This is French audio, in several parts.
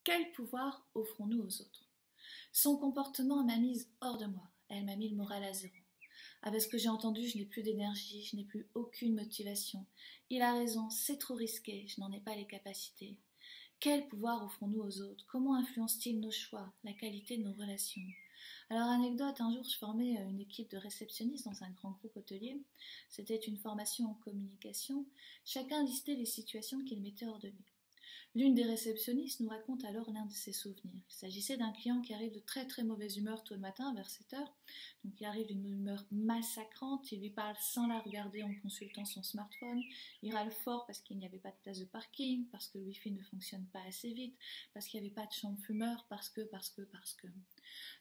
Quel pouvoir offrons-nous aux autres? Son comportement m'a mise hors de moi. Elle m'a mis le moral à zéro. Avec ce que j'ai entendu, je n'ai plus d'énergie, je n'ai plus aucune motivation. Il a raison, c'est trop risqué, je n'en ai pas les capacités. Quel pouvoir offrons-nous aux autres? Comment influence-t-il nos choix, la qualité de nos relations? Alors, anecdote, un jour je formais une équipe de réceptionnistes dans un grand groupe hôtelier. C'était une formation en communication. Chacun listait les situations qu'il mettait hors de lui. L'une des réceptionnistes nous raconte alors l'un de ses souvenirs. Il s'agissait d'un client qui arrive de très très mauvaise humeur tôt le matin, vers 7 heures. Donc il arrive d'une humeur massacrante, il lui parle sans la regarder en consultant son smartphone. Il râle fort parce qu'il n'y avait pas de place de parking, parce que le wifi ne fonctionne pas assez vite, parce qu'il n'y avait pas de chambre fumeur, parce que...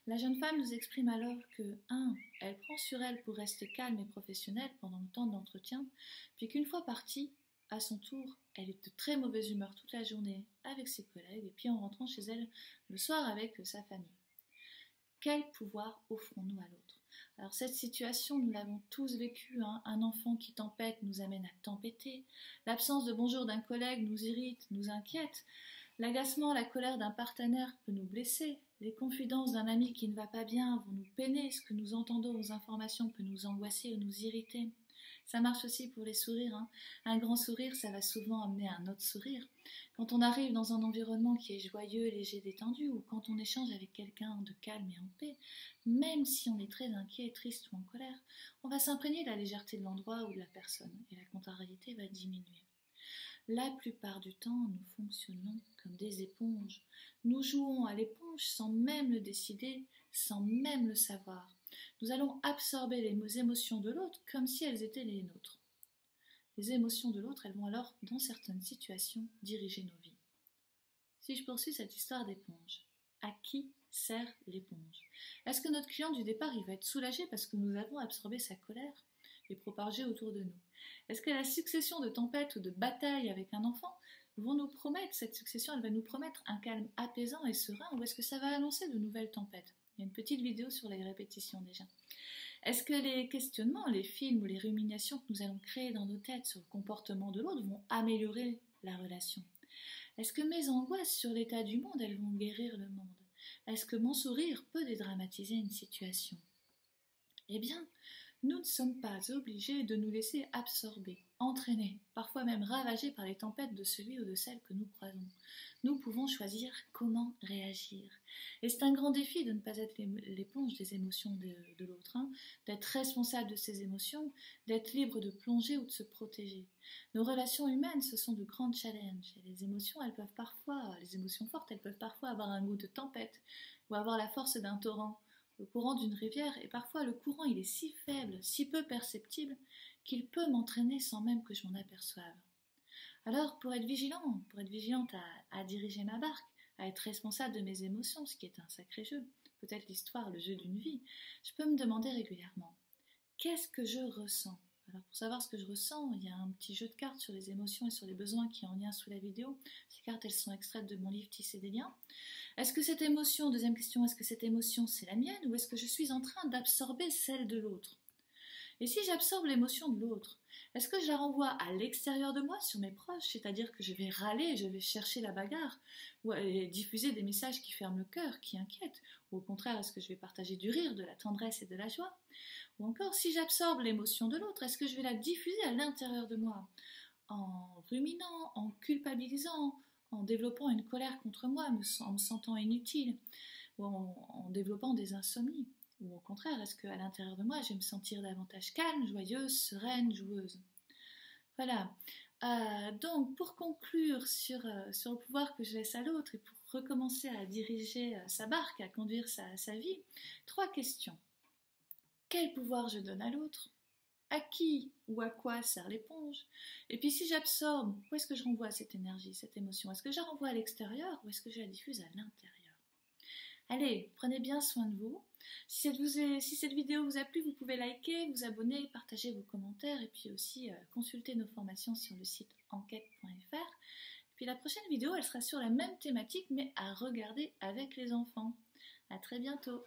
La jeune femme nous exprime alors que 1. Elle prend sur elle pour rester calme et professionnelle pendant le temps de l'entretien, puis qu'une fois partie, à son tour, elle est de très mauvaise humeur toute la journée avec ses collègues et puis en rentrant chez elle le soir avec sa famille. Quel pouvoir offrons-nous à l'autre? Alors cette situation, nous l'avons tous vécue, hein. Un enfant qui tempête nous amène à tempêter. L'absence de bonjour d'un collègue nous irrite, nous inquiète. L'agacement, la colère d'un partenaire peut nous blesser. Les confidences d'un ami qui ne va pas bien vont nous peiner. Ce que nous entendons aux informations peut nous angoisser ou nous irriter. Ça marche aussi pour les sourires, hein. Un grand sourire, ça va souvent amener un autre sourire. Quand on arrive dans un environnement qui est joyeux, léger, détendu, ou quand on échange avec quelqu'un de calme et en paix, même si on est très inquiet, triste ou en colère, on va s'imprégner de la légèreté de l'endroit ou de la personne, et la contrariété va diminuer. La plupart du temps, nous fonctionnons comme des éponges. Nous jouons à l'éponge sans même le décider, sans même le savoir. Nous allons absorber les émotions de l'autre comme si elles étaient les nôtres. Les émotions de l'autre, elles vont alors, dans certaines situations, diriger nos vies. Si je poursuis cette histoire d'éponge, à qui sert l'éponge? Est-ce que notre client du départ, il va être soulagé parce que nous avons absorbé sa colère et propagé autour de nous? Est-ce que la succession de tempêtes ou de batailles avec un enfant vont nous promettre, cette succession, elle va nous promettre un calme apaisant et serein, ou est-ce que ça va annoncer de nouvelles tempêtes? Il y a une petite vidéo sur les répétitions déjà. Est-ce que les questionnements, les films ou les ruminations que nous allons créer dans nos têtes sur le comportement de l'autre vont améliorer la relation? Est-ce que mes angoisses sur l'état du monde, elles vont guérir le monde? Est-ce que mon sourire peut dédramatiser une situation? Eh bien, nous ne sommes pas obligés de nous laisser absorber, entraîner, parfois même ravagés par les tempêtes de celui ou de celle que nous croisons. Nous pouvons choisir comment réagir. Et c'est un grand défi de ne pas être l'éponge des émotions de l'autre, hein, d'être responsable de ses émotions, d'être libre de plonger ou de se protéger. Nos relations humaines, ce sont de grands challenges. Et les émotions fortes, elles peuvent parfois avoir un goût de tempête ou avoir la force d'un torrent. Le courant d'une rivière, et parfois le courant il est si faible, si peu perceptible, qu'il peut m'entraîner sans même que je m'en aperçoive. Alors pour être vigilante à diriger ma barque, à être responsable de mes émotions, ce qui est un sacré jeu, peut-être l'histoire, le jeu d'une vie, je peux me demander régulièrement, qu'est-ce que je ressens? Alors pour savoir ce que je ressens, il y a un petit jeu de cartes sur les émotions et sur les besoins qui est en lien sous la vidéo. Ces cartes, elles sont extraites de mon livre Tisser des liens. Est-ce que cette émotion, deuxième question, est-ce que cette émotion c'est la mienne ou est-ce que je suis en train d'absorber celle de l'autre? Et si j'absorbe l'émotion de l'autre, est-ce que je la renvoie à l'extérieur de moi, sur mes proches, c'est-à-dire que je vais râler, je vais chercher la bagarre, ou diffuser des messages qui ferment le cœur, qui inquiètent, ou au contraire, est-ce que je vais partager du rire, de la tendresse et de la joie? Ou encore, si j'absorbe l'émotion de l'autre, est-ce que je vais la diffuser à l'intérieur de moi, en ruminant, en culpabilisant, en développant une colère contre moi, en me sentant inutile, ou en développant des insomnies? Ou au contraire, est-ce qu'à l'intérieur de moi, je vais me sentir davantage calme, joyeuse, sereine, joueuse? Voilà. Donc, pour conclure sur le pouvoir que je laisse à l'autre et pour recommencer à diriger sa barque, à conduire sa vie, 3 questions. Quel pouvoir je donne à l'autre? À qui ou à quoi sert l'éponge? Et puis si j'absorbe, où est-ce que je renvoie cette énergie, cette émotion? Est-ce que je la renvoie à l'extérieur ou est-ce que je la diffuse à l'intérieur? Allez, prenez bien soin de vous. Si cette vidéo vous a plu, vous pouvez liker, vous abonner, partager vos commentaires et puis aussi consulter nos formations sur le site enquête.fr. Puis la prochaine vidéo, elle sera sur la même thématique mais à regarder avec les enfants. À très bientôt.